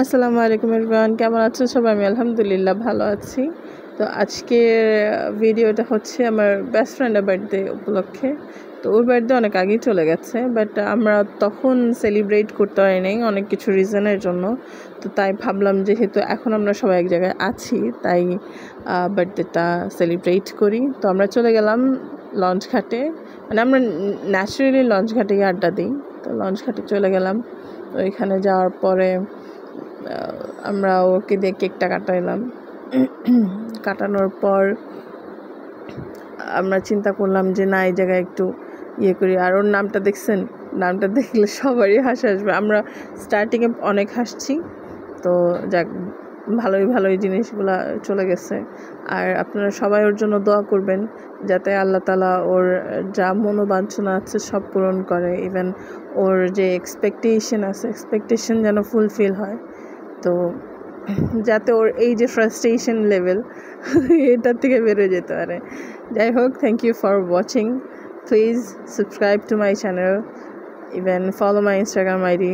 আসসালামু আলাইকুম এভরিওয়ান, কেমন আছেন সবাই? আমি আলহামদুলিল্লাহ ভালো আছি। তো আজকের ভিডিওটা হচ্ছে আমার বেস্ট ফ্রেন্ডের বার্থডে উপলক্ষে। তো ওর বার্থডে অনেক আগেই চলে গেছে, বাট আমরা তখন সেলিব্রেট করতে পারি নাই অনেক কিছু রিজনের জন্য। তো তাই ভাবলাম যেহেতু এখন আমরা সবাই এক জায়গায় আছি, তাই বার্থডেটা সেলিব্রেট করি। তো আমরা চলে গেলাম লঞ্চ ঘাটে, মানে আমরা ন্যাচারালি লঞ্চ ঘাটে আড্ডা দিই। তো লঞ্চ ঘাটে চলে গেলাম। তো এখানে যাওয়ার পরে আমরা ওকে দিয়ে কেকটা কাটাইলাম। কাটানোর পর আমরা চিন্তা করলাম যে না, এই জায়গায় একটু ইয়ে করি। আর ওর নামটা দেখছেন, নামটা দেখলে সবারই হাসি আসবে। আমরা স্টার্টিংয়ে অনেক হাসছি, তো যাক ভালোই জিনিসগুলা চলে গেছে। আর আপনারা সবাই ওর জন্য দোয়া করবেন যাতে আল্লাহ তাআলা ওর যা মনোবাঞ্ছনা আছে সব পূরণ করে। ইভেন ওর যে এক্সপেকটেশন যেন ফুলফিল হয়। তো যাতে ওর এই যে ফ্রাস্ট্রেশন লেভেল এটার থেকে বেরোয় যেতে পারে। যাই হোক, thank you for watching. Please subscribe to my channel, even follow my Instagram ID.